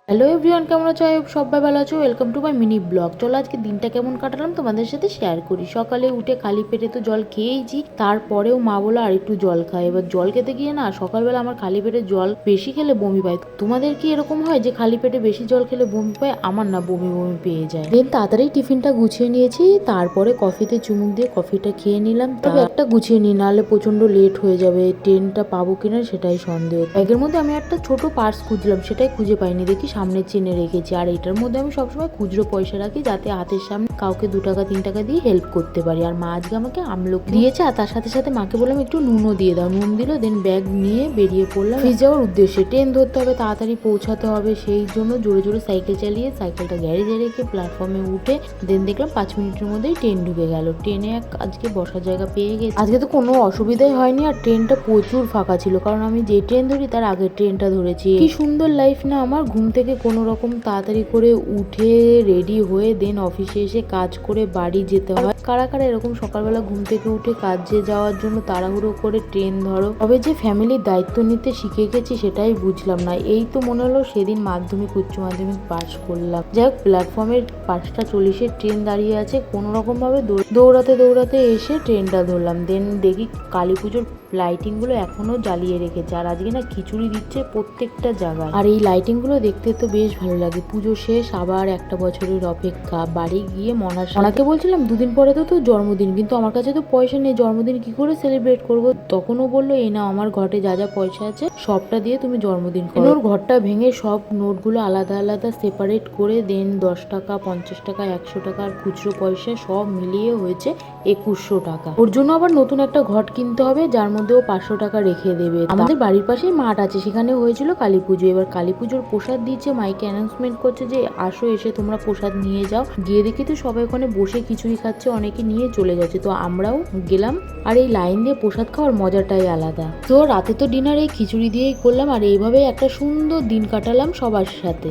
Hello everyone, কেমন আছো? I hope সবাই ভালো আছো। Welcome to my mini blog. চলো আজকে দিনটা কেমন কাটালাম তোমাদের সাথে শেয়ার করি। সকালে উঠে খালি পেটে তো জল খেয়েইছি, তারপরেও মা বলো আর একটু জল খায়। এবার জল খেতে গিয়ে না সকালবেলা আমার খালি পেটে জল বেশি খেলে বমি পায়। তোমাদের কি এরকম হয় যে খালি পেটে বেশি জল খেলে বমি পায়? আমার না বমি বমি পেয়ে যায়। দেন তাড়াতাড়ি টিফিনটা গুছিয়ে নিয়েছি, তারপরে কফিতে চুমুক দিয়ে কফিটা খেয়ে নিলাম। তবে একটা গুছিয়ে নিই, নাহলে প্রচন্ড লেট হয়ে যাবে। ট্রেনটা পাবো কিনা সেটাই সন্দেহ। ব্যাগের মধ্যে আমি একটা ছোট পার্স খুঁজলাম, সেটাই খুঁজে পাইনি। দেখি সামনের চেনে রেখেছি। আর এটার মধ্যে আমি সবসময় খুচরো পয়সা রাখি, যাতে হাতের সামনে কাউকে 2 টাকা 3 টাকা দিয়ে হেল্প করতে পারি। আর মা আজকে আমাকে আমলকি দিয়েছে, আর তার সাথে সাথে মাকে বললাম একটু নুনও দিয়ে দাও। নুন দিল। দেন ব্যাগ নিয়ে বেরিয়ে পড়লাম অফিস যাওয়ার উদ্দেশ্যে। ট্রেন ধরতে হবে, তাড়াতাড়ি পৌঁছাতে হবে, সেই জন্য জোরে জোরে সাইকেল চালিয়ে সাইকেলটা গ্যারেজে রেখে প্ল্যাটফর্মে উঠে দেন দেখলাম 5 মিনিটের মধ্যেই ট্রেন ঢুকে গেল। ট্রেনে আজকে বসার জায়গা পেয়ে গেছি। আজকে তো কোনো অসুবিধাই হয়নি, আর ট্রেনটা প্রচুর ফাঁকা ছিল, কারণ আমি যে ট্রেন ধরি তার আগের ট্রেনটা ধরেছি। কি সুন্দর লাইফ না আমার! ঘুম থেকে কোনো রকম তাড়াতাড়ি করে উঠে রেডি হয়ে দেন অফিসে এসে কাজ করে বাড়ি যেতে হয়। কারা কারা এরকম সকালবেলা ঘুম থেকে উঠে কাজে যাওয়ার জন্য তাড়াহুড়ো করে ট্রেন ধরো? তবে যে ফ্যামিলির দায়িত্ব নিতে শিখে গেছি সেটাই বুঝলাম না। এই তো মনে হলো সেদিন মাধ্যমিক উচ্চ মাধ্যমিক পাস করলাম। যাই হোক, প্ল্যাটফর্মের 5টা 40-এ ট্রেন দাঁড়িয়ে আছে, কোনো রকম ভাবে দৌড়াতে দৌড়াতে এসে ট্রেনটা ধরলাম। দেন দেখি কালী পুজোর লাইটিং গুলো এখনো জ্বালিয়ে রেখেছে, আর আজকে না খিচুড়ি দিচ্ছে প্রত্যেকটা জায়গায়। আর এই লাইটিং গুলো দেখতে তো বেশ ভালো লাগে। পুজো শেষ, আবার একটা বছরের অপেক্ষা। বাড়ি গিয়ে মনাকে বলছিলাম 2 দিন পরে তো তোর জন্মদিন, কিন্তু আমার কাছে তো পয়সা নেই, জন্মদিন কি করে সেলিব্রেট করবো? তখনও বললো এই না, আমার ঘরে যা যা পয়সা আছে সবটা দিয়ে তুমি জন্মদিন করো। ওর ঘরটা ভেঙে সব নোটগুলো আলাদা আলাদা সেপারেট করে দেন 10 টাকা 50 টাকা 100 টাকা আর খুচরো পয়সা সব মিলিয়ে হয়েছে 2100 টাকা। ওর জন্য আবার নতুন একটা ঘট কিনতে হবে, যার মধ্যে ও 500 টাকা রেখে দেবে। আমাদের বাড়ির পাশেই মাঠ আছে, সেখানে হয়েছিল কালী পুজো। এবার কালী পুজোর প্রসাদ দিচ্ছে, মাইকে অ্যানাউন্সমেন্ট করছে যে আসো, এসে তোমরা প্রসাদ নিয়ে যাও। গিয়ে দেখি তো সবাই ওখানে বসে খিচুড়ি খাচ্ছে, অনেকে নিয়ে চলে যাচ্ছে, তো আমরাও গেলাম। আর এই লাইন দিয়ে প্রসাদ খাওয়ার মজাটাই আলাদা। তো রাতে তো ডিনার এই খিচুড়ি দিয়েই করলাম, আর এইভাবে একটা সুন্দর দিন কাটালাম সবার সাথে।